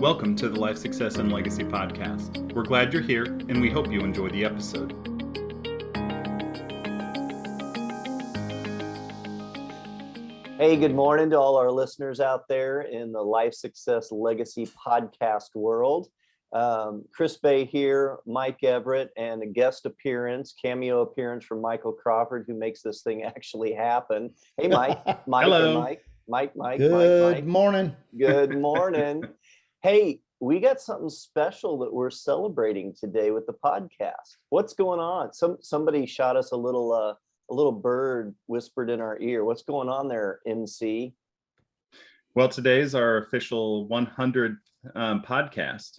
Welcome to the Life Success and Legacy Podcast. We're glad you're here, and we hope you enjoy the episode. Hey, good morning to all our listeners out there in the Life Success Legacy podcast world. Chris Bay here, Mike Everett, and a guest appearance, cameo appearance from Michael Crawford, who makes this thing actually happen. Hey, Mike. Hello. And Mike. Good morning. Good morning. Hey, we got something special that we're celebrating today with the podcast. What's going on? Somebody shot us a little bird whispered in our ear. What's going on there, MC? Well, today's our official 100th podcast.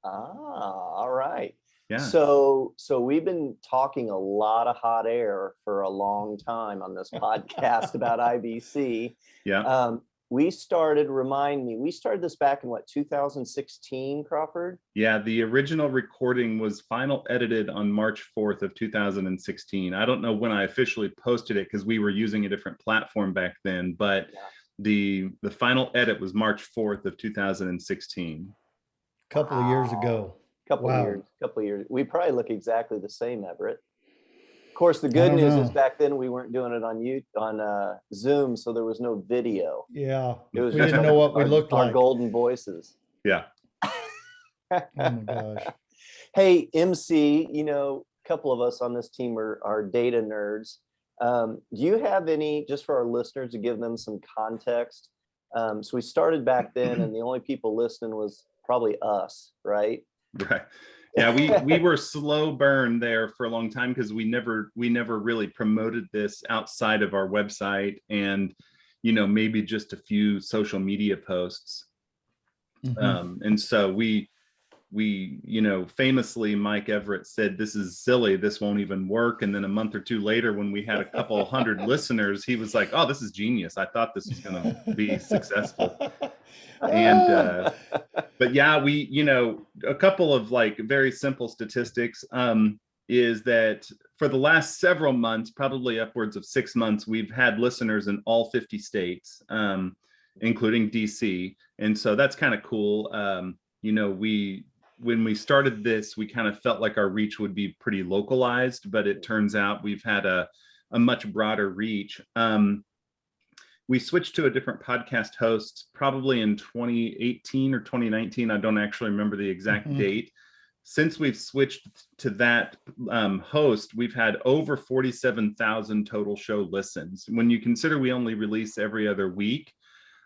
All right. Yeah. So we've been talking a lot of hot air for a long time on this podcast about IBC. Yeah. We started this back in 2016, Crawford? Yeah, the original recording was final edited on March 4th of 2016. I don't know when I officially posted it because we were using a different platform back then, but the final edit was March 4th of 2016. Couple of years ago. Couple of years. We probably look exactly the same, Everett. Of course, the good news is back then we weren't doing it on Zoom, so there was no video. Yeah, it was we didn't know what we looked like. Our golden voices. Yeah. Oh my gosh. Hey, MC, a couple of us on this team are data nerds. Do you have any, just for our listeners, to give them some context? So we started back then, and the only people listening was probably us, right? Right. Yeah, we were slow burn there for a long time because we never really promoted this outside of our website and maybe just a few social media posts. Mm-hmm. And so we famously, Mike Everett said, "This is silly, this won't even work." And then a month or two later, when we had a couple hundred listeners, he was like, "Oh, this is genius. I thought this was going to be successful." And but yeah, a couple of very simple statistics is that for the last several months, probably upwards of 6 months, we've had listeners in all 50 states, including DC. And so that's kind of cool. When we started this, we kind of felt like our reach would be pretty localized, but it turns out we've had a much broader reach. We switched to a different podcast host probably in 2018 or 2019. I don't actually remember the exact date. Since we've switched to that host, we've had over 47,000 total show listens. When you consider we only release every other week,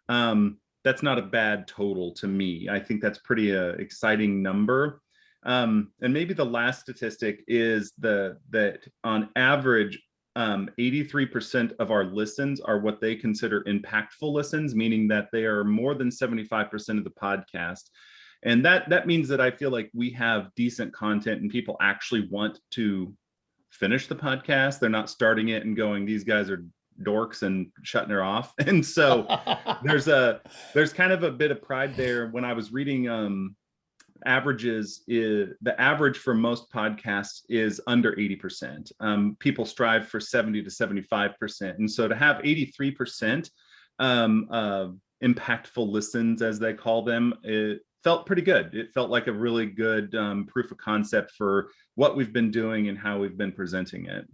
that's not a bad total to me. I think that's pretty exciting number. And maybe the last statistic is that on average, 83% of our listens are what they consider impactful listens, meaning that they are more than 75% of the podcast. And that means that I feel like we have decent content and people actually want to finish the podcast. They're not starting it and going, "These guys are dorks," and shutting her off. And so there's kind of a bit of pride there. When I was reading averages, the average for most podcasts is under 80%. People strive for 70 to 75%. And so to have 83% impactful listens, as they call them, it felt pretty good. It felt like a really good proof of concept for what we've been doing and how we've been presenting it.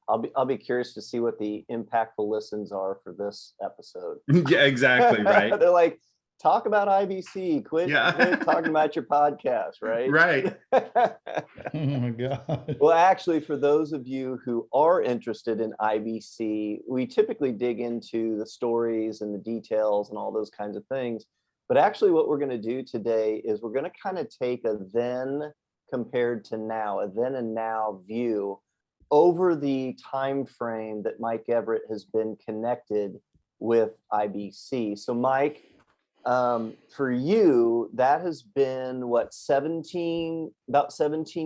I'll be curious to see what the impactful listens are for this episode. Yeah, exactly. Right. They're like, talk about IBC, quit talking about your podcast, right? Right. Oh my God. Well, actually, for those of you who are interested in IBC, we typically dig into the stories and the details and all those kinds of things. But actually, what we're going to do today is we're going to kind of take a then compared to now, a then and now view over the time frame that Mike Everett has been connected with IBC. So Mike, for you, that has been about 17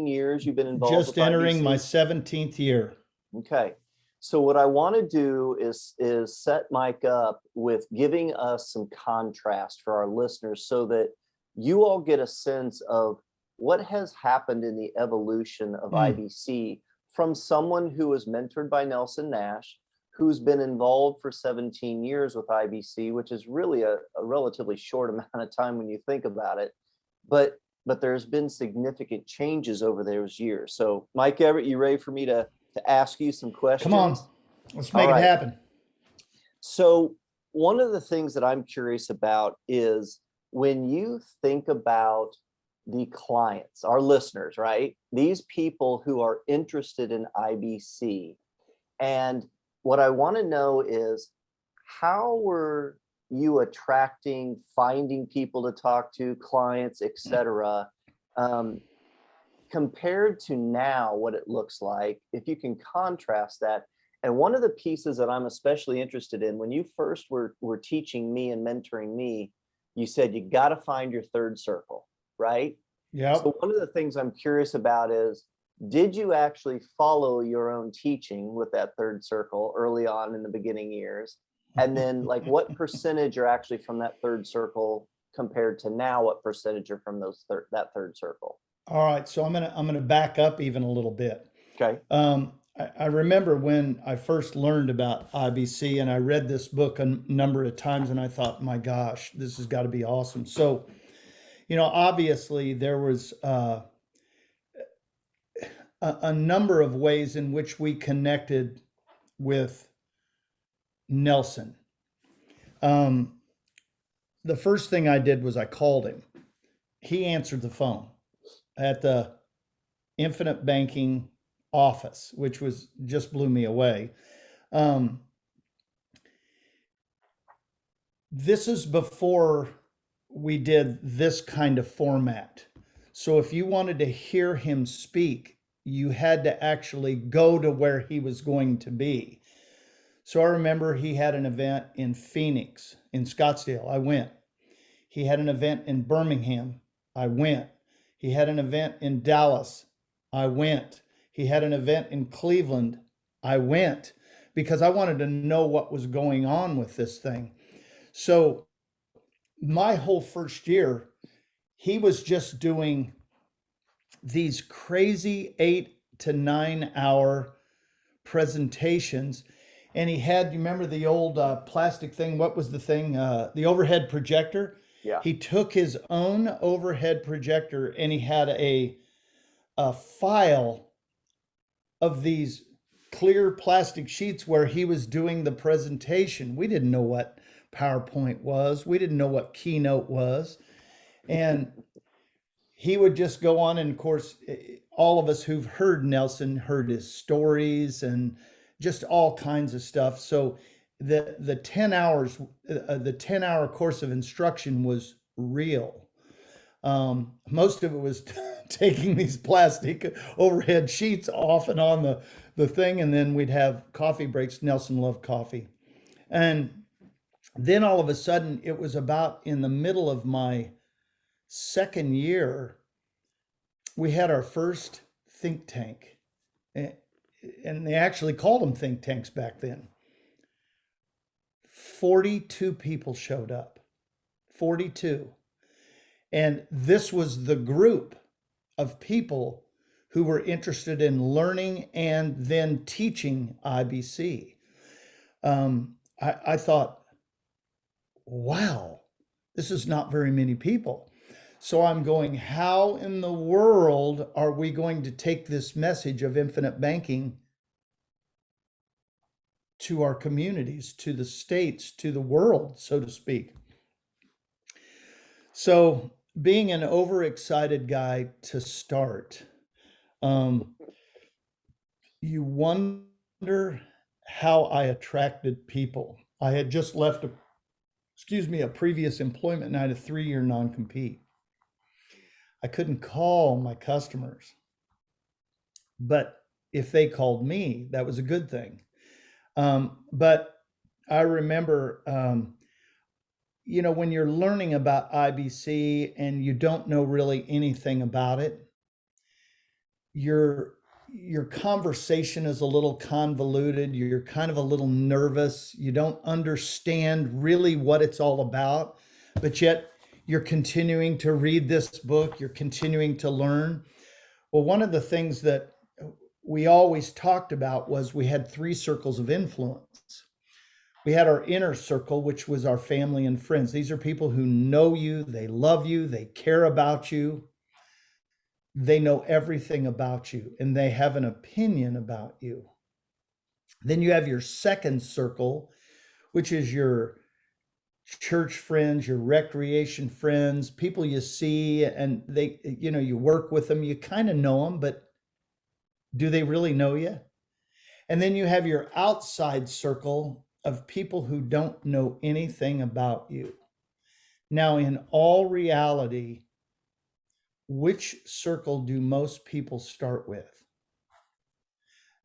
years you've been involved Just with entering IBC? my 17th year. Okay. So what I want to do is set Mike up with giving us some contrast for our listeners so that you all get a sense of what has happened in the evolution of IBC from someone who was mentored by Nelson Nash, who's been involved for 17 years with IBC, which is really a relatively short amount of time when you think about it. But there's been significant changes over those years. So Mike Everett, you ready for me to ask you some questions? Come on, let's make All it right. happen. So one of the things that I'm curious about is when you think about the clients, our listeners, right? These people who are interested in IBC. And what I want to know is, how were you attracting, finding people to talk to, clients, etc., compared to now, what it looks like, if you can contrast that. And one of the pieces that I'm especially interested in, when you first were teaching me and mentoring me, you said you got to find your third circle, right? Yeah. So one of the things I'm curious about is, did you actually follow your own teaching with that third circle early on in the beginning years? And then like what percentage are actually from that third circle compared to now, what percentage are from that third circle? All right. So I'm gonna back up even a little bit. Okay. I remember when I first learned about IBC, and I read this book a number of times, and I thought, my gosh, this has got to be awesome. So, obviously there was a number of ways in which we connected with Nelson. The first thing I did was I called him. He answered the phone at the Infinite Banking office, which was just blew me away. This is before we did this kind of format. So if you wanted to hear him speak, you had to actually go to where he was going to be. So I remember he had an event in Phoenix, in Scottsdale. I went. He had an event in Birmingham. I went. He had an event in Dallas. I went. He had an event in Cleveland. I went because I wanted to know what was going on with this thing. So my whole first year, he was just doing these crazy 8 to 9 hour presentations. And he had, you remember the old plastic thing? What was the thing? The overhead projector. Yeah. He took his own overhead projector and he had a file of these clear plastic sheets where he was doing the presentation. We didn't know what PowerPoint was. We didn't know what Keynote was. And he would just go on. And of course, all of us who've heard Nelson heard his stories and just all kinds of stuff. So the 10 hours, the 10-hour course of instruction was real. Most of it was taking these plastic overhead sheets off and on the thing, and then we'd have coffee breaks. Nelson loved coffee. And then all of a sudden, it was about in the middle of my second year, we had our first think tank. And they actually called them think tanks back then. 42 people showed up. 42. And this was the group of people who were interested in learning and then teaching IBC. I thought, wow, this is not very many people. So I'm going, how in the world are we going to take this message of infinite banking to our communities, to the states, to the world, so to speak? So being an overexcited guy to start, you wonder how I attracted people. I had just left a previous employment, and I had a 3-year non-compete. I couldn't call my customers, but if they called me, that was a good thing. But I remember, when you're learning about IBC and you don't know really anything about it, your conversation is a little convoluted. You're kind of a little nervous. You don't understand really what it's all about, but yet you're continuing to read this book. You're continuing to learn. Well, one of the things that we always talked about was we had 3 circles of influence. We had our inner circle, which was our family and friends. These are people who know you, they love you, they care about you, they know everything about you, and they have an opinion about you. Then you have your second circle, which is your church friends, your recreation friends, people you see and they, you work with them, you kind of know them, but do they really know you? And then you have your outside circle of people who don't know anything about you. Now, in all reality, which circle do most people start with?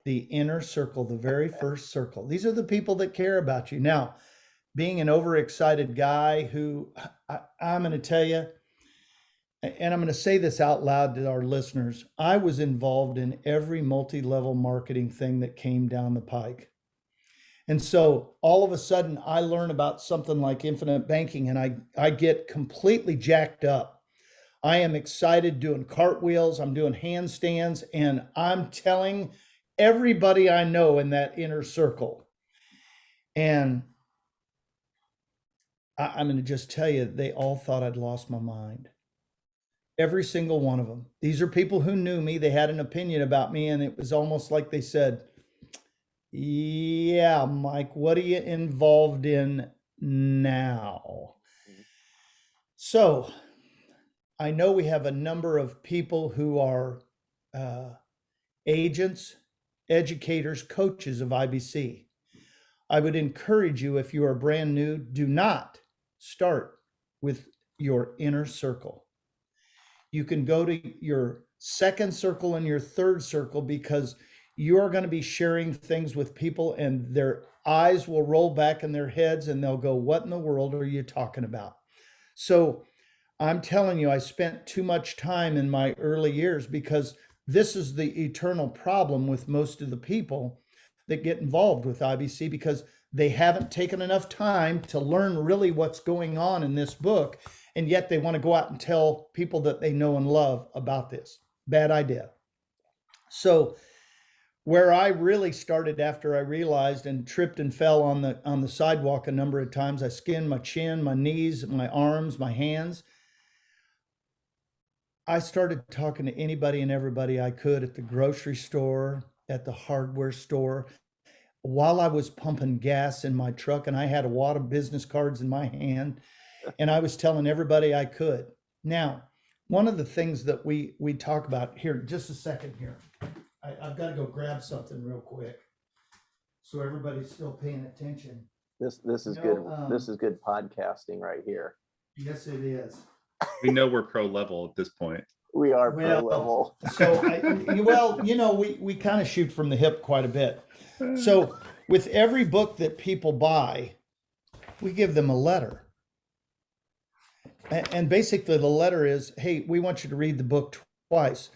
The inner circle, the very first circle. These are the people that care about you. Now, being an overexcited guy who I'm going to tell you, and I'm going to say this out loud to our listeners, I was involved in every multi-level marketing thing that came down the pike. And so all of a sudden I learn about something like infinite banking and I get completely jacked up. I am excited doing cartwheels, I'm doing handstands, and I'm telling everybody I know in that inner circle. And I'm going to just tell you, they all thought I'd lost my mind. Every single one of them. These are people who knew me. They had an opinion about me, and it was almost like they said, yeah, Mike, what are you involved in now? So I know we have a number of people who are agents, educators, coaches of IBC. I would encourage you, if you are brand new, do not start with your inner circle. You can go to your second circle and your third circle because you are going to be sharing things with people and their eyes will roll back in their heads and they'll go, what in the world are you talking about? So I'm telling you, I spent too much time in my early years because this is the eternal problem with most of the people that get involved with IBC, because they haven't taken enough time to learn really what's going on in this book. And yet they want to go out and tell people that they know and love about this. Bad idea. So where I really started after I realized and tripped and fell on the sidewalk a number of times, I skinned my chin, my knees, my arms, my hands. I started talking to anybody and everybody I could at the grocery store, at the hardware store, while I was pumping gas in my truck, and I had a wad of business cards in my hand, and I was telling everybody I could. Now, one of the things that we talk about here, just a second here. I've got to go grab something real quick so everybody's still paying attention. This is good. This is good podcasting right here. Yes, it is. We know we're pro level at this point. We are pro level. So, we kind of shoot from the hip quite a bit. So with every book that people buy, we give them a letter. And basically the letter is, hey, we want you to read the book twice.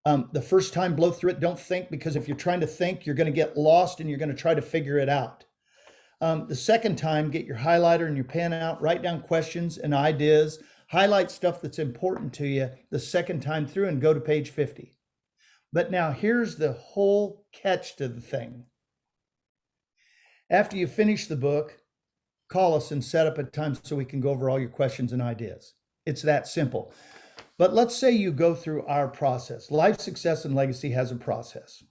The first time, blow through it. Don't think, because if you're trying to think, you're going to get lost and you're going to try to figure it out. The second time, get your highlighter and your pen out, write down questions and ideas, highlight stuff that's important to you the second time through, and go to page 50. But now here's the whole catch to the thing. After you finish the book, call us and set up a time so we can go over all your questions and ideas. It's that simple. But let's say you go through our process. Life, Success, and Legacy has a process.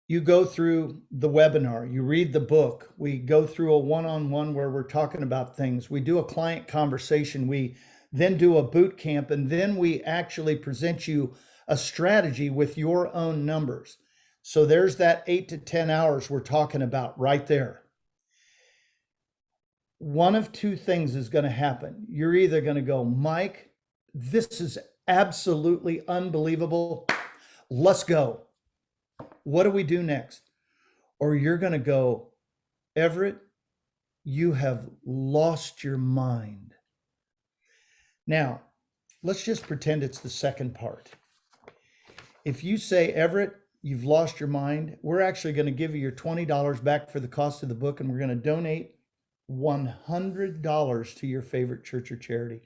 You go through the webinar, you read the book, we go through a one-on-one where we're talking about things, we do a client conversation, we then do a boot camp, and then we actually present you a strategy with your own numbers. So there's that 8 to 10 hours we're talking about right there. One of two things is going to happen. You're either going to go, Mike, this is absolutely unbelievable. Let's go. What do we do next? Or you're going to go, Everett, you have lost your mind. Now, let's just pretend it's the second part. If you say, Everett, you've lost your mind, we're actually going to give you your $20 back for the cost of the book, and we're going to donate $100 to your favorite church or charity.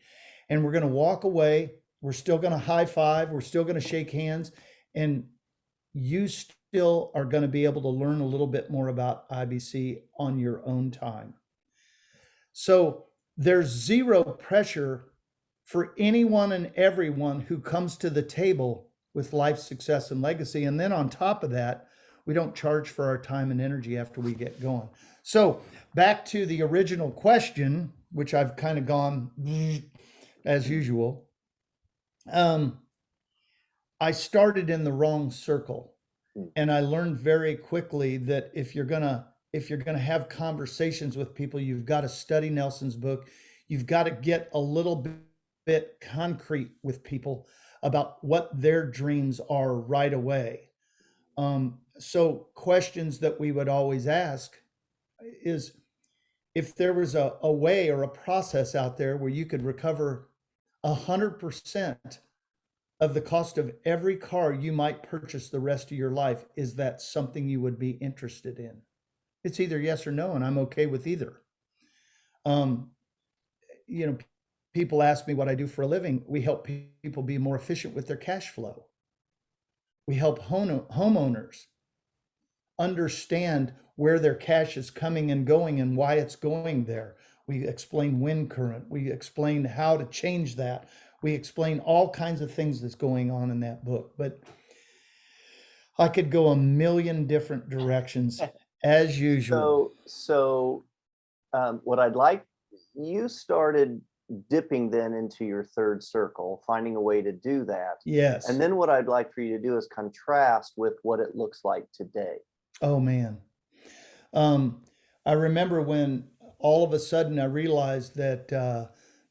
And we're going to walk away. We're still going to high five. We're still going to shake hands. and you still are going to be able to learn a little bit more about IBC on your own time. So there's zero pressure for anyone and everyone who comes to the table with life success and legacy. And then on top of that, we don't charge for our time and energy after we get going. So back to the original question, which I've kind of gone as usual. I started in the wrong circle, and I learned very quickly that if you're gonna have conversations with people, you've got to study Nelson's book. You've got to get a little bit concrete with people about what their dreams are right away. So questions that we would always ask is if there was a way or a process out there where you could recover 100% of the cost of every car you might purchase the rest of your life, is that something you would be interested in? It's either yes or no, and I'm okay with either. You know, people ask me what I do for a living. We help people be more efficient with their cash flow. We help homeowners understand where their cash is coming and going and why it's going there. We explain wind current. We explain how to change that. We explain all kinds of things that's going on in that book. But I could go a million different directions as usual. So what I'd like, you started dipping then into your third circle, finding a way to do that. Yes. And then what I'd like for you to do is contrast with what it looks like today. Oh, man. I remember when all of a sudden I realized that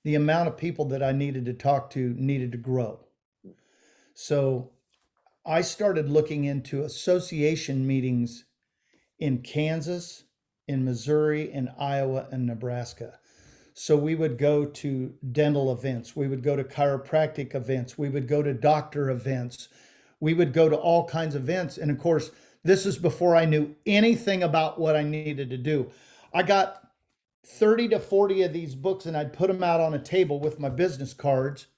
the amount of people that I needed to talk to needed to grow. So I started looking into association meetings in Kansas, in Missouri, in Iowa, and Nebraska. So we would go to dental events. We would go to chiropractic events. We would go to doctor events. We would go to all kinds of events. And of course, this is before I knew anything about what I needed to do. I got 30 to 40 of these books and I'd put them out on a table with my business cards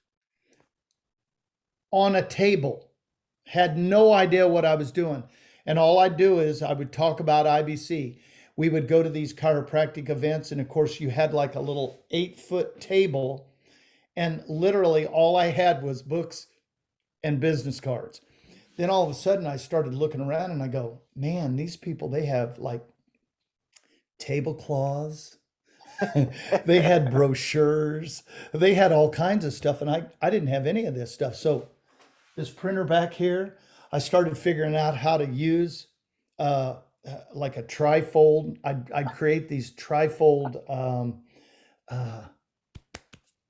on a table. Had no idea what I was doing. And all I'd do is I would talk about IBC. We would go to these chiropractic events. And of course, you had like a little 8-foot table. And literally all I had was books and business cards. Then all of a sudden I started looking around and I go, man, these people, they have like tablecloths. They had brochures. They had all kinds of stuff. And I didn't have any of this stuff. So this printer back here, I started figuring out how to use like a trifold. I'd create these trifold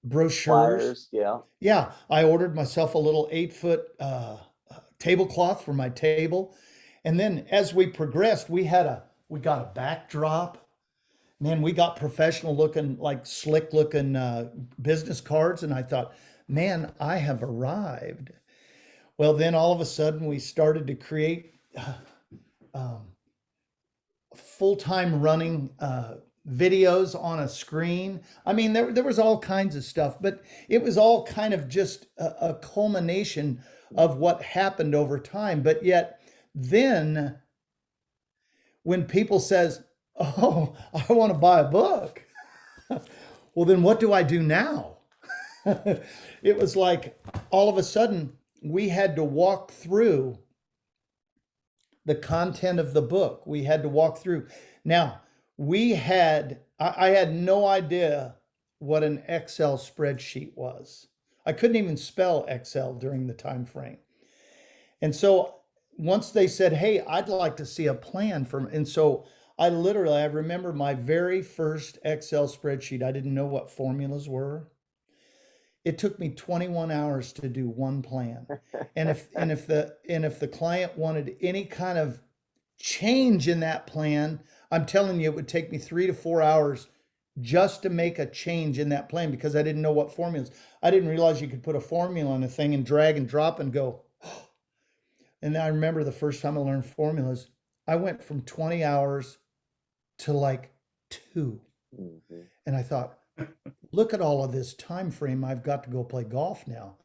brochures. Flyers, yeah. Yeah, I ordered myself a little 8-foot tablecloth for my table. And then as we progressed, we got a backdrop. Man, we got professional looking, like slick looking business cards. And I thought, man, I have arrived. Well, then all of a sudden we started to create full-time running videos on a screen. I mean, there was all kinds of stuff, but it was all kind of just a culmination of what happened over time. But yet then when people says, oh, I want to buy a book, well, then what do I do now? It was like all of a sudden we had to walk through the content of the book. We had to walk through. Now, I had no idea what an Excel spreadsheet was. I couldn't even spell Excel during the time frame. And so once they said, hey, I'd like to see a plan and so I remember my very first Excel spreadsheet. I didn't know what formulas were. It took me 21 hours to do one plan. And if the client wanted any kind of change in that plan, I'm telling you, it would take me 3 to 4 hours just to make a change in that plan because I didn't know what formulas. I didn't realize you could put a formula on a thing and drag and drop and go. And I remember the first time I learned formulas, I went from 20 hours to like 2. Mm-hmm. And I thought, look at all of this time frame. I've got to go play golf now.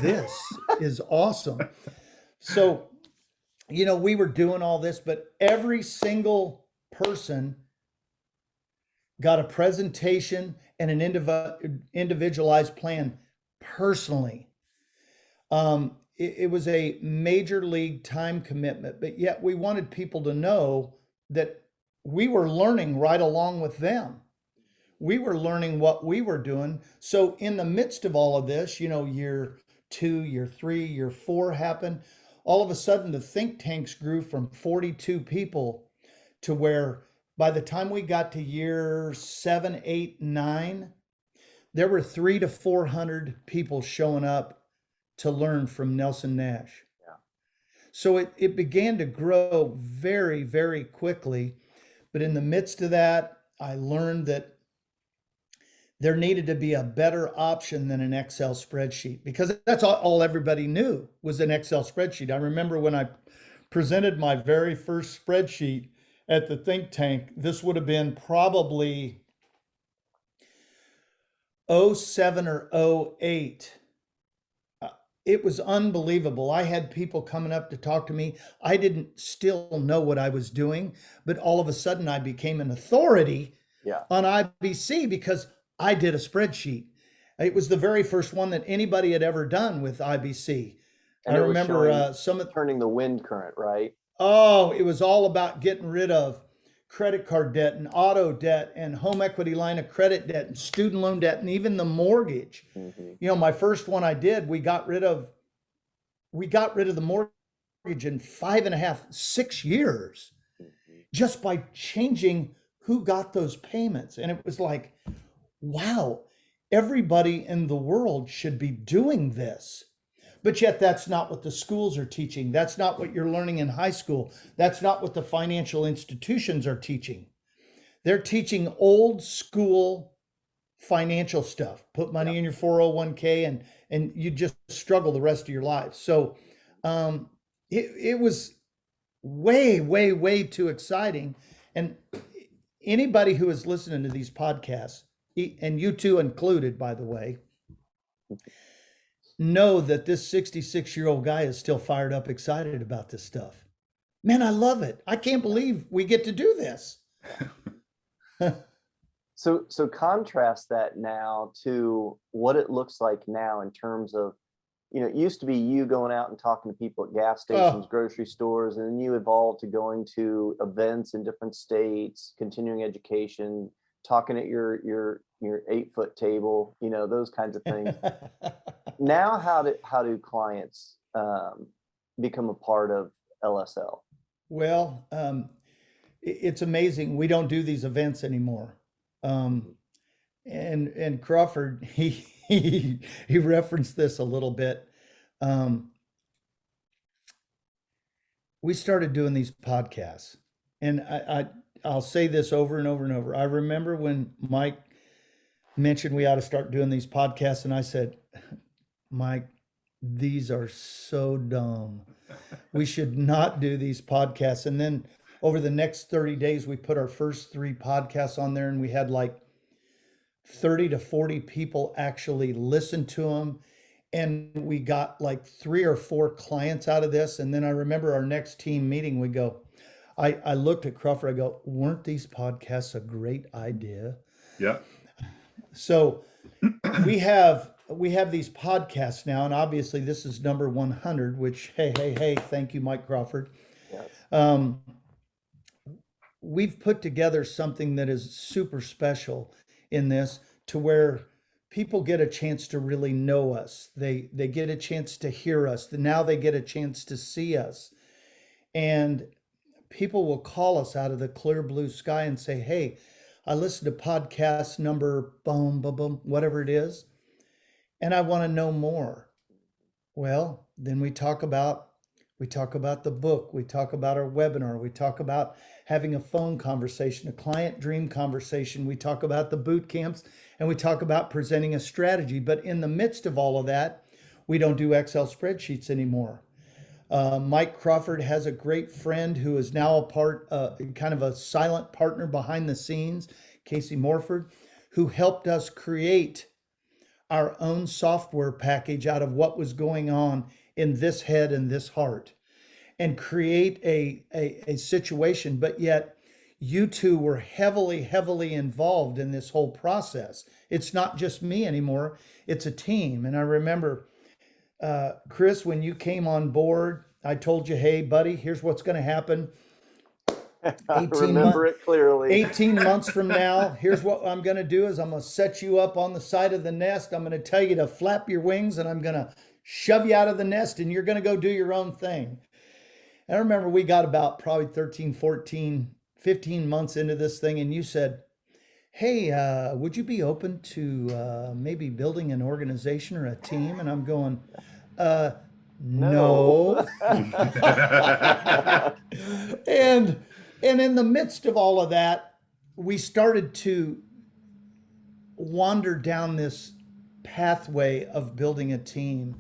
This is awesome. So, we were doing all this, but every single person got a presentation and an individualized plan personally. It was a major league time commitment, but yet we wanted people to know that we were learning right along with them. We were learning what we were doing. So in the midst of all of this, year 2, year 3, year 4 happened. All of a sudden, the think tanks grew from 42 people to where by the time we got to year 7, 8, 9, there were 300 to 400 people showing up to learn from Nelson Nash. Yeah. So it began to grow very, very quickly. But in the midst of that, I learned that there needed to be a better option than an Excel spreadsheet, because that's all everybody knew was an Excel spreadsheet. I remember when I presented my very first spreadsheet at the think tank, this would have been probably 07 or 08. It was unbelievable. I had people coming up to talk to me. I didn't still know what I was doing, but all of a sudden I became an authority on IBC because I did a spreadsheet. It was the very first one that anybody had ever done with IBC. And I remember turning the wind current, right? Oh, it was all about getting rid of credit card debt and auto debt and home equity line of credit debt and student loan debt and even the mortgage. Mm-hmm. My first one I did, we got rid of the mortgage in 5.5, 6 years, just by changing who got those payments. And it was like, wow, everybody in the world should be doing this. But yet that's not what the schools are teaching. That's not what you're learning in high school. That's not what the financial institutions are teaching. They're teaching old school financial stuff. Put money in your 401k and you just struggle the rest of your life. So it was way, way, way too exciting. And anybody who is listening to these podcasts, and you two included, by the way, know that this 66-year-old guy is still fired up, excited about this stuff. Man, I love it. I can't believe we get to do this. So contrast that now to what it looks like now in terms of, it used to be you going out and talking to people at gas stations, grocery stores, and then you evolved to going to events in different states, continuing education, talking at your 8-foot table, those kinds of things. Now, how do clients become a part of LSL? Well, it's amazing. We don't do these events anymore. And Crawford, he referenced this a little bit. We started doing these podcasts, and I'll say this over and over and over. I remember when Mike mentioned we ought to start doing these podcasts, and I said, Mike, these are so dumb. We should not do these podcasts. And then over the next 30 days, we put our first 3 podcasts on there, and we had like 30 to 40 people actually listen to them. And we got like 3 or 4 clients out of this. And then I remember our next team meeting, we go, I looked at Crawford, I go, weren't these podcasts a great idea? Yeah. So we have these podcasts now, and obviously this is number 100, which, hey, thank you, Mike Crawford. Yes. We've put together something that is super special in this, to where people get a chance to really know us. They get a chance to hear us. Now they get a chance to see us. And people will call us out of the clear blue sky and say, hey, I listened to podcast number boom, boom, boom, whatever it is, and I want to know more. Well, then we talk about the book, we talk about our webinar, we talk about having a phone conversation, a client dream conversation, we talk about the boot camps, and we talk about presenting a strategy. But in the midst of all of that, we don't do Excel spreadsheets anymore. Mike Crawford has a great friend who is now a part, kind of a silent partner behind the scenes, Casey Morford, who helped us create our own software package out of what was going on in this head and this heart and create a situation. But yet you two were heavily involved in this whole process. It's not just me anymore. It's a team. And I remember, Chris, when you came on board, I told you, hey, buddy, here's what's going to happen. I remember it clearly. 18 months from now, here's what I'm going to do is I'm going to set you up on the side of the nest. I'm going to tell you to flap your wings and I'm going to shove you out of the nest and you're going to go do your own thing. And I remember we got about probably 13, 14, 15 months into this thing and you said, hey, would you be open to maybe building an organization or a team? And I'm going, no. And in the midst of all of that, we started to wander down this pathway of building a team.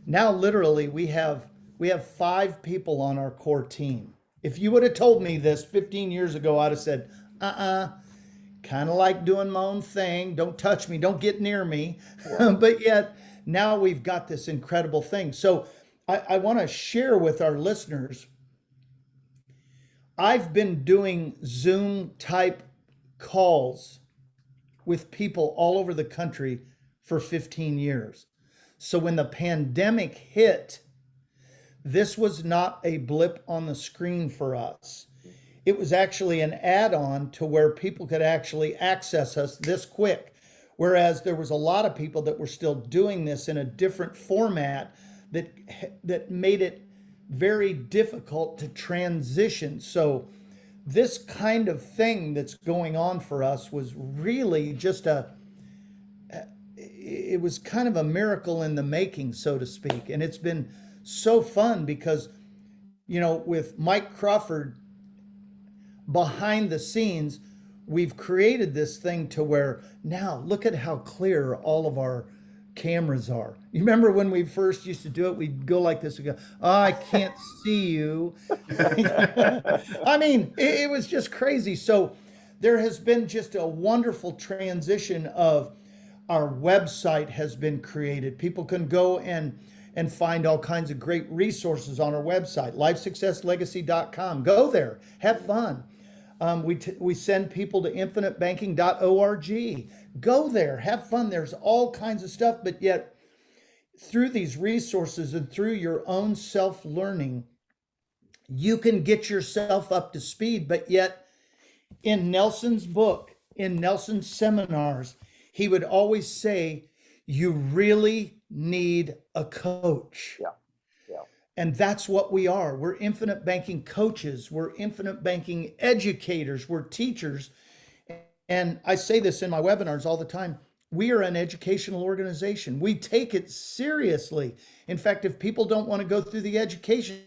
Now, literally, we have 5 people on our core team. If you would have told me this 15 years ago, I'd have said, kind of like doing my own thing. Don't touch me. Don't get near me. Wow. But yet now we've got this incredible thing. So I want to share with our listeners, I've been doing Zoom type calls with people all over the country for 15 years. So when the pandemic hit, this was not a blip on the screen for us. It was actually an add-on to where people could actually access us this quick. Whereas there was a lot of people that were still doing this in a different format that made it very difficult to transition. So this kind of thing that's going on for us was really just it was kind of a miracle in the making, so to speak. And it's been so fun because, with Mike Crawford behind the scenes, we've created this thing to where now look at how clear all of our cameras are. You remember when we first used to do it, we'd go like this, we go, oh, I can't see you. I mean, it was just crazy. So there has been just a wonderful transition of our website has been created. People can go and find all kinds of great resources on our website, lifesuccesslegacy.com. Go there, have fun. We send people to infinitebanking.org. Go there, have fun. There's all kinds of stuff, but yet through these resources and through your own self-learning, you can get yourself up to speed. But yet in Nelson's book, in Nelson's seminars, he would always say, you really need a coach. Yeah. And that's what we are. We're infinite banking coaches. We're infinite banking educators. We're teachers. And I say this in my webinars all the time. We are an educational organization. We take it seriously. In fact, if people don't want to go through the education,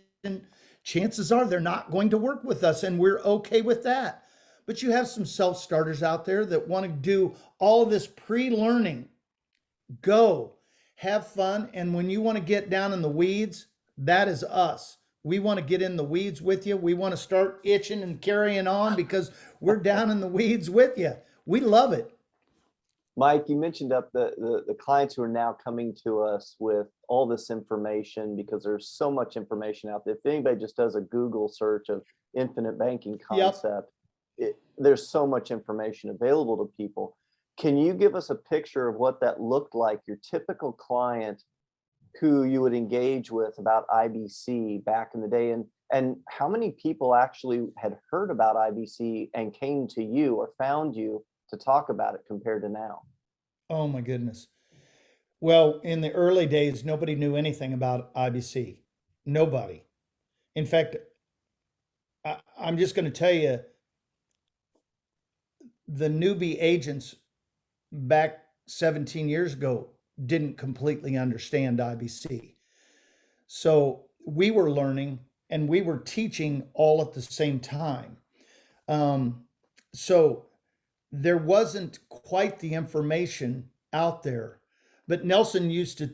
chances are they're not going to work with us, and we're okay with that. But you have some self-starters out there that want to do all of this pre-learning. Go, have fun. And when you want to get down in the weeds, that is us. We want to get in the weeds with you. We want to start itching and carrying on because we're down in the weeds with you. We love it. Mike, you mentioned up the clients who are now coming to us with all this information because there's so much information out there. If anybody just does a Google search of infinite banking concept, there's so much information available to people. Can you give us a picture of what that looked like, your typical client who you would engage with about IBC back in the day, and how many people actually had heard about IBC and came to you or found you to talk about it compared to now? Oh my goodness. Well, in the early days, nobody knew anything about IBC. Nobody. In fact, I'm just going to tell you, the newbie agents back 17 years ago didn't completely understand IBC. So we were learning and we were teaching all at the same time. So there wasn't quite the information out there. But Nelson used to,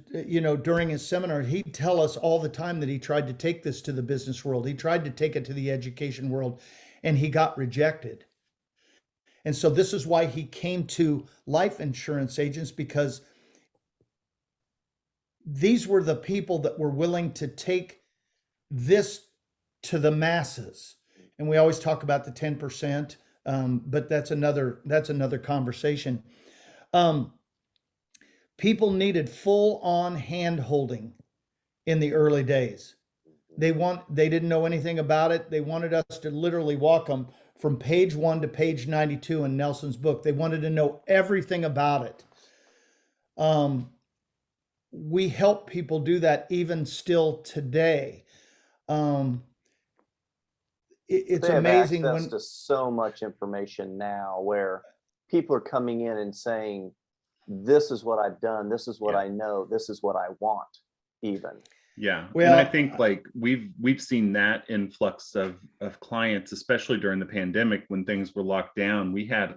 during his seminar, he'd tell us all the time that he tried to take this to the business world. He tried to take it to the education world, and he got rejected. And so this is why he came to life insurance agents, because these were the people that were willing to take this to the masses. And we always talk about the 10%, but that's another conversation. People needed full on hand holding in the early days. They didn't know anything about it. They wanted us to literally walk them from page 1 to page 92 in Nelson's book. They wanted to know everything about it. We help people do that even still today. It's They have amazing access when to so much information now where people are coming in and saying, this is what I've done, this is what I know, this is what I want, even. Yeah. Well, and I think like we've seen that influx of clients, especially during the pandemic when things were locked down. We had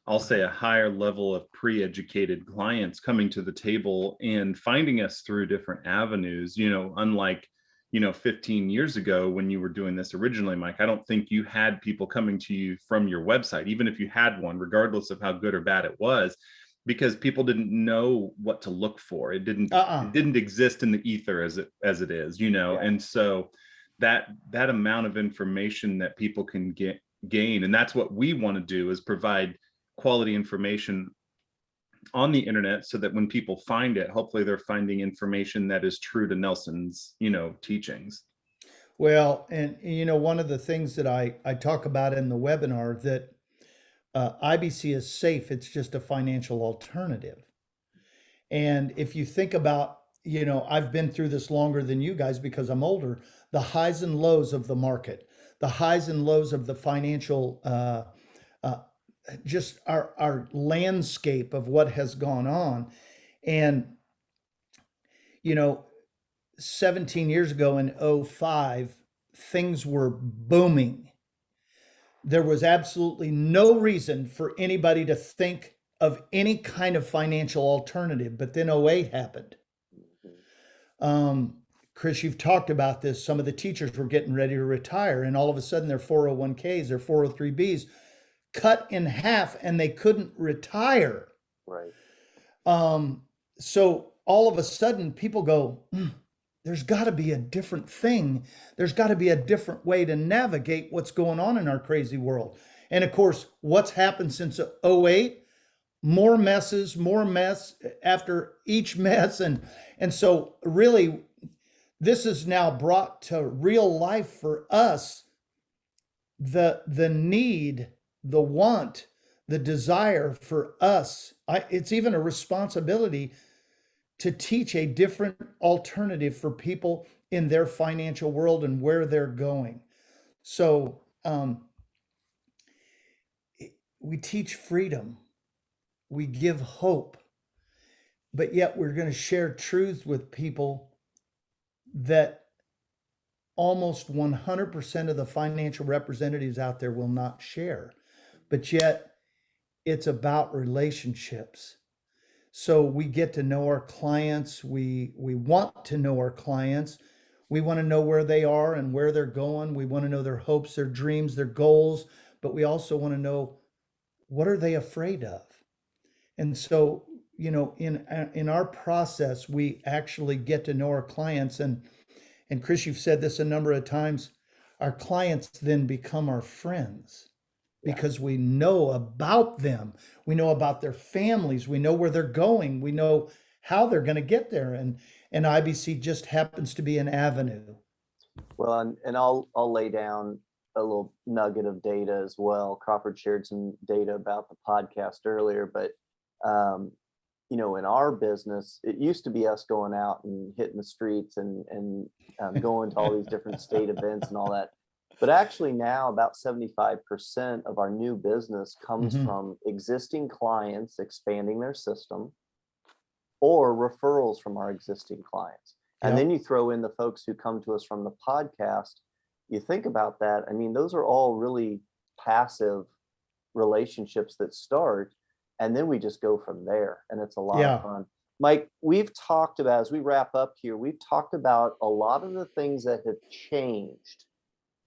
I'll say a higher level of pre-educated clients coming to the table and finding us through different avenues, unlike 15 years ago when you were doing this originally, Mike. I don't think you had people coming to you from your website, even if you had one, regardless of how good or bad it was, because people didn't know what to look for. It didn't exist in the ether as it is, and so that amount of information that people can gain, and that's what we want to do, is provide quality information on the internet so that when people find it, hopefully they're finding information that is true to Nelson's teachings. Well, and one of the things that I talk about in the webinar, that IBC is safe. It's just a financial alternative. And if you think about, I've been through this longer than you guys because I'm older, the highs and lows of the market, the highs and lows of the financial, just our landscape of what has gone on. And, 17 years ago in 2005, things were booming. There was absolutely no reason for anybody to think of any kind of financial alternative. But then 2008 happened. Chris, you've talked about this. Some of the teachers were getting ready to retire, and all of a sudden their 401ks, their 403bs cut in half, and they couldn't retire. Right. So all of a sudden people go, there's got to be a different thing. There's got to be a different way to navigate what's going on in our crazy world. And of course, what's happened since 2008? More messes, more mess after each mess. And so really, this is now brought to real life for us, the need, the want, the desire for us. It's even a responsibility to teach a different alternative for people in their financial world and where they're going. So we teach freedom, we give hope, but yet we're going to share truths with people that almost 100% of the financial representatives out there will not share. But yet it's about relationships. So we get to know our clients. We want to know our clients. We want to know where they are and where they're going. We want to know their hopes, their dreams, their goals, but we also want to know, what are they afraid of? And so, in our process, we actually get to know our clients. And Chris, you've said this a number of times, our clients then become our friends. Because we know about them, we know about their families, we know where they're going, we know how they're going to get there, and IBC just happens to be an avenue. Well, and I'll lay down a little nugget of data as well. Crawford shared some data about the podcast earlier, but in our business, it used to be us going out and hitting the streets and going to all these different state events and all that. But actually now about 75% of our new business comes from existing clients expanding their system or referrals from our existing clients. And then you throw in the folks who come to us from the podcast. You think about that. I mean, those are all really passive relationships that start, and then we just go from there. And it's a lot of fun. Mike, we've talked about, as we wrap up here, we've talked about a lot of the things that have changed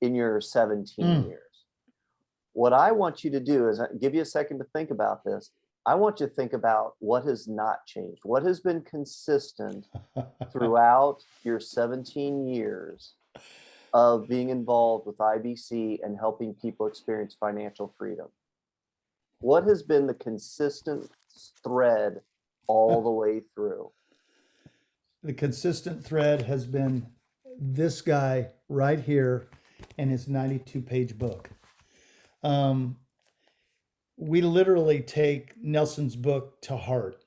in your 17 years. What I want you to do is give you a second to think about this. I want you to think about what has not changed, what has been consistent throughout your 17 years of being involved with IBC and helping people experience financial freedom. What has been the consistent thread all the way through? The consistent thread has been this guy right here and his 92-page book. We literally take Nelson's book to heart.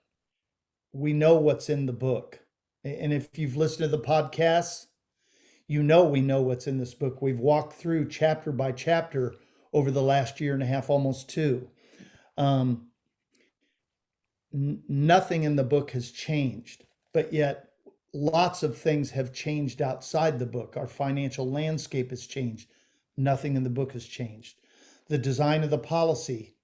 We know what's in the book. And if you've listened to the podcasts, you know we know what's in this book. We've walked through chapter by chapter over the last year and a half, almost two. Nothing in the book has changed, but yet lots of things have changed outside the book. Our financial landscape has changed. Nothing in the book has changed. The design of the policy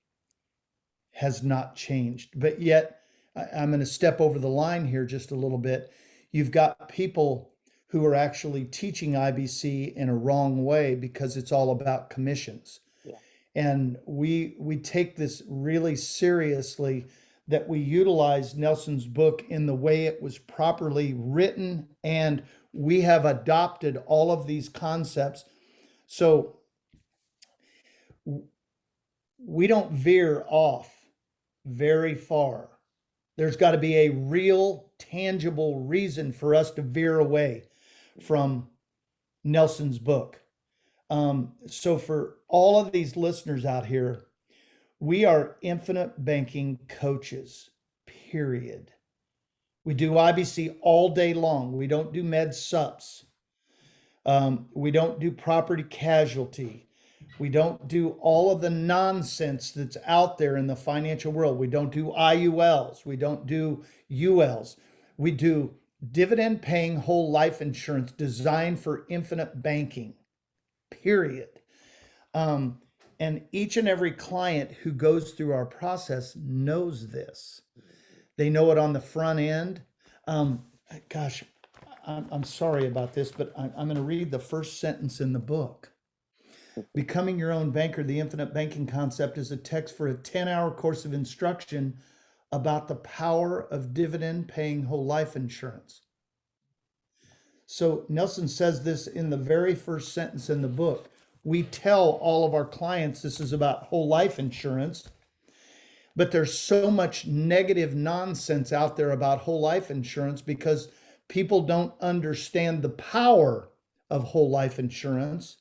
has not changed, but yet I'm going to step over the line here just a little bit. You've got people who are actually teaching IBC in a wrong way because it's all about commissions. Yeah. And we take this really seriously, that we utilize Nelson's book in the way it was properly written, and we have adopted all of these concepts. So we don't veer off very far. There's got to be a real, tangible reason for us to veer away from Nelson's book. So for all of these listeners out here, we are infinite banking coaches, period. We do IBC all day long. We don't do med sups. We don't do property casualty. We don't do all of the nonsense that's out there in the financial world. We don't do IULs. We don't do ULs. We do dividend paying whole life insurance designed for infinite banking, period. And each and every client who goes through our process knows this. They know it on the front end. Gosh, I'm sorry about this, but I'm going to read the first sentence in the book. Becoming Your Own Banker, the Infinite Banking Concept, is a text for a 10-hour course of instruction about the power of dividend paying whole life insurance. So Nelson says this in the very first sentence in the book. We tell all of our clients this is about whole life insurance, but there's so much negative nonsense out there about whole life insurance because people don't understand the power of whole life insurance.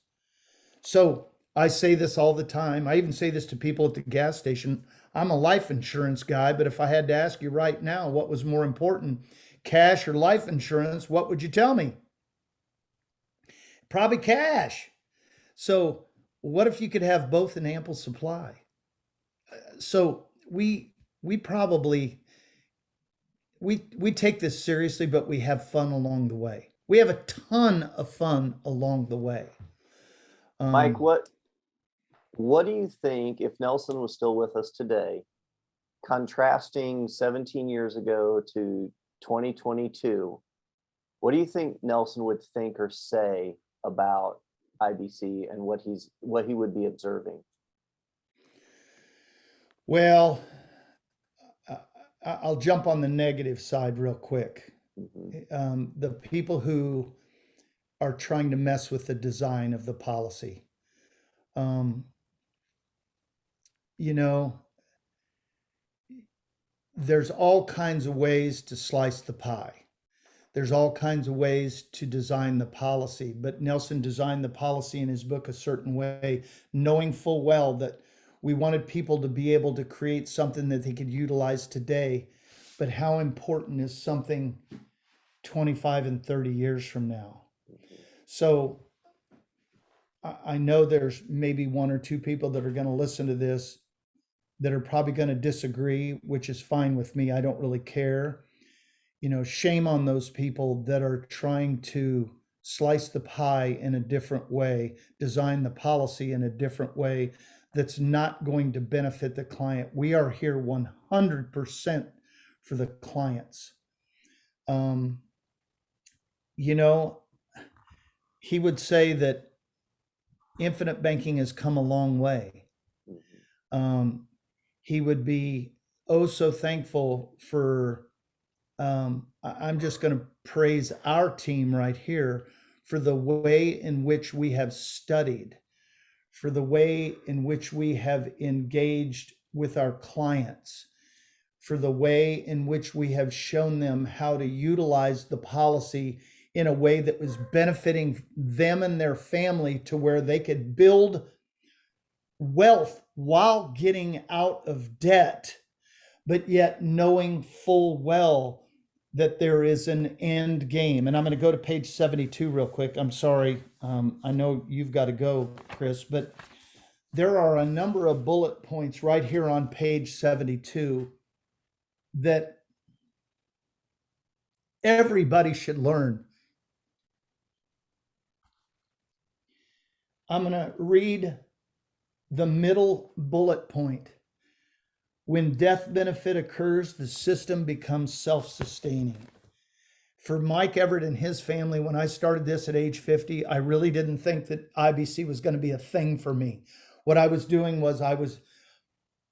So I say this all the time. I even say this to people at the gas station. I'm a life insurance guy, but if I had to ask you right now what was more important, cash or life insurance, what would you tell me? Probably cash. So what if you could have both in ample supply? So we probably take this seriously, but we have fun along the way. We have a ton of fun along the way. Mike, what do you think, if Nelson was still with us today, contrasting 17 years ago to 2022, what do you think Nelson would think or say about IBC and what he would be observing? Well, I'll jump on the negative side real quick. Mm-hmm. The people who are trying to mess with the design of the policy. There's all kinds of ways to slice the pie. There's all kinds of ways to design the policy, but Nelson designed the policy in his book a certain way, knowing full well that we wanted people to be able to create something that they could utilize today, but how important is something 25 and 30 years from now? So I know there's maybe one or two people that are going to listen to this that are probably going to disagree, which is fine with me. I don't really care. Shame on those people that are trying to slice the pie in a different way, design the policy in a different way that's not going to benefit the client. We are here 100% for the clients. He would say that infinite banking has come a long way. He would be oh so thankful for, I'm just going to praise our team right here for the way in which we have studied, for the way in which we have engaged with our clients, for the way in which we have shown them how to utilize the policy in a way that was benefiting them and their family to where they could build wealth while getting out of debt, but yet knowing full well that there is an end game. And I'm going to go to page 72 real quick. I'm sorry. I know you've got to go, Chris, but there are a number of bullet points right here on page 72 that everybody should learn. I'm going to read the middle bullet point. When death benefit occurs, the system becomes self-sustaining. For Mike Everett and his family, when I started this at age 50, I really didn't think that IBC was going to be a thing for me. What I was doing was I was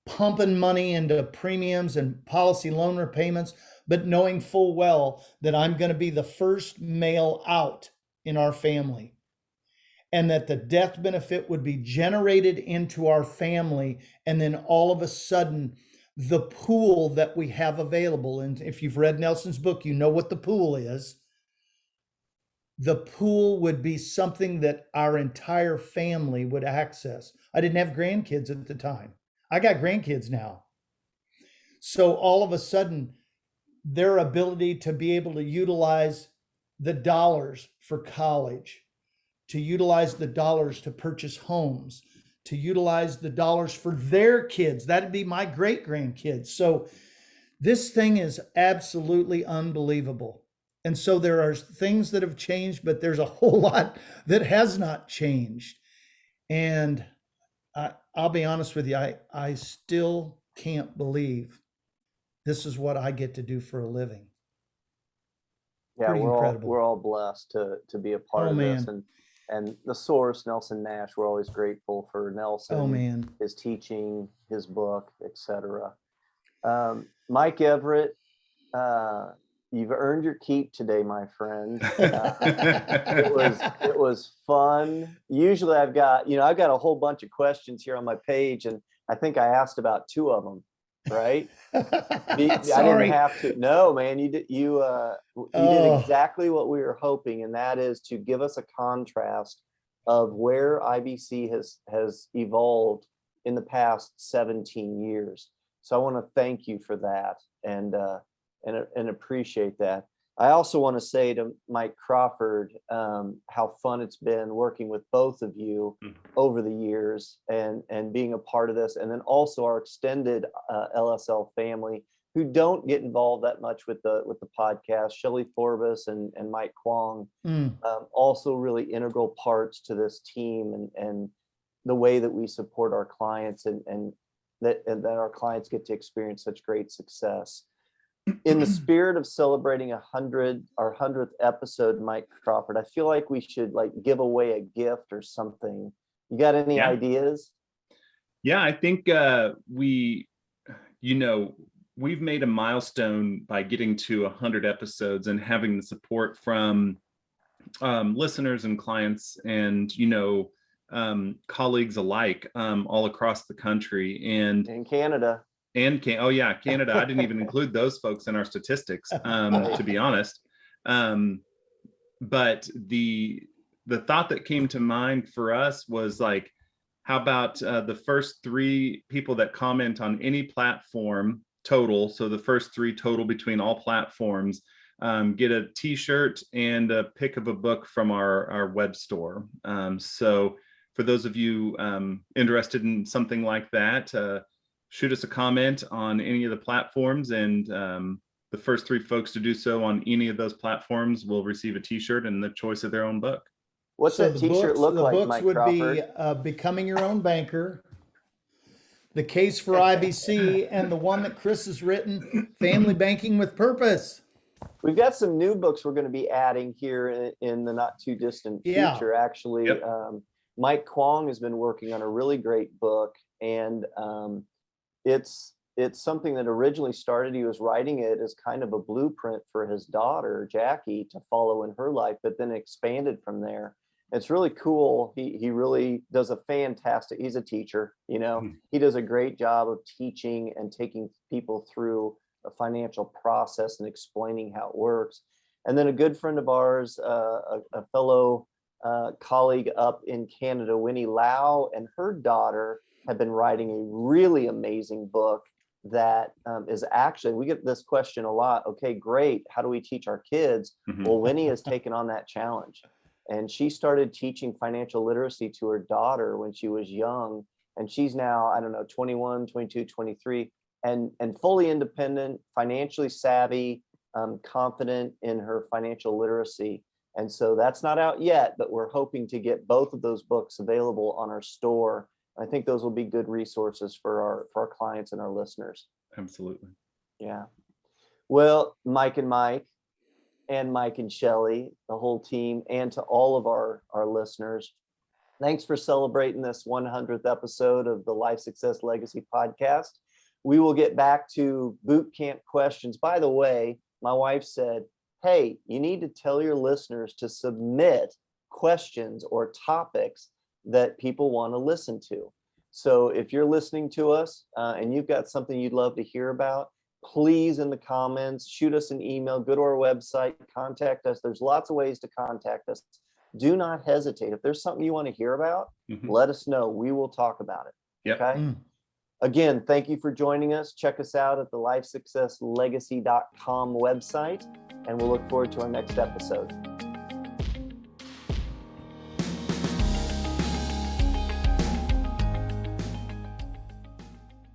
pumping money into premiums and policy loan repayments, but knowing full well that I'm going to be the first male out in our family, and that the death benefit would be generated into our family. And then all of a sudden, the pool that we have available, and if you've read Nelson's book, you know what the pool is. The pool would be something that our entire family would access. I didn't have grandkids at the time. I got grandkids now. So all of a sudden, their ability to be able to utilize the dollars for college, to utilize the dollars to purchase homes, to utilize the dollars for their kids. That'd be my great grandkids. So this thing is absolutely unbelievable. And so there are things that have changed, but there's a whole lot that has not changed. And I'll be honest with you, I still can't believe this is what I get to do for a living. Yeah, Pretty incredible. we're all blessed to be a part of this. And the source, Nelson Nash, we're always grateful for Nelson, his teaching, his book, etc. Mike Everett, you've earned your keep today, my friend. It was fun. Usually I've got a whole bunch of questions here on my page, and I think I asked about 2 of them, right? I didn't have to. No, man, you did exactly what we were hoping, and that is to give us a contrast of where IBC has evolved in the past 17 years. So I want to thank you for that and appreciate that. I also want to say to Mike Crawford how fun it's been working with both of you over the years and being a part of this, and then also our extended LSL family who don't get involved that much with the podcast. Shelley Forbes and Mike Kwong, also really integral parts to this team and the way that we support our clients and that our clients get to experience such great success. In the spirit of celebrating our 100th episode, Mike Crawford, I feel like we should give away a gift or something. You got any ideas? Yeah, I think we've made a milestone by getting to 100 episodes and having the support from listeners and clients and colleagues alike all across the country and in Canada. Canada. I didn't even include those folks in our statistics, to be honest. But the thought that came to mind for us was how about the first 3 people that comment on any platform total, so the first 3 total between all platforms, get a t-shirt and a pick of a book from our web store. So for those of you interested in something like that, shoot us a comment on any of the platforms, and the first 3 folks to do so on any of those platforms will receive a t-shirt and the choice of their own book. What's that t-shirt look like, Mike Crawford? The books would be Becoming Your Own Banker, The Case for IBC, and the one that Chris has written, Family Banking with Purpose. We've got some new books we're going to be adding here in the not too distant future. Actually, Mike Kwong has been working on a really great book, and it's it's something that originally started, he was writing it as kind of a blueprint for his daughter, Jackie, to follow in her life, but then expanded from there. It's really cool. He really does a fantastic, he's a teacher, you know, he does a great job of teaching and taking people through a financial process and explaining how it works. And then a good friend of ours, a fellow colleague up in Canada, Winnie Lau, and her daughter have been writing a really amazing book that is actually, we get this question a lot. Okay, great. How do we teach our kids? Well, Winnie has taken on that challenge. And she started teaching financial literacy to her daughter when she was young. And she's now, I don't know, 21, 22, 23, and fully independent, financially savvy, confident in her financial literacy. And so that's not out yet, but we're hoping to get both of those books available on our store. I think those will be good resources for our clients and our listeners. Absolutely. Yeah. Well, Mike and Mike and Shelley, the whole team, and to all of our listeners, thanks for celebrating this 100th episode of the Life Success Legacy podcast. We will get back to boot camp questions. By the way, my wife said, hey, you need to tell your listeners to submit questions or topics that people want to listen to. So if you're listening to us and you've got something you'd love to hear about, please in the comments, shoot us an email, go to our website, contact us. There's lots of ways to contact us. Do not hesitate. If there's something you want to hear about, let us know. We will talk about it. Yep. Okay. Again, thank you for joining us. Check us out at the lifesuccesslegacy.com website, and we'll look forward to our next episode.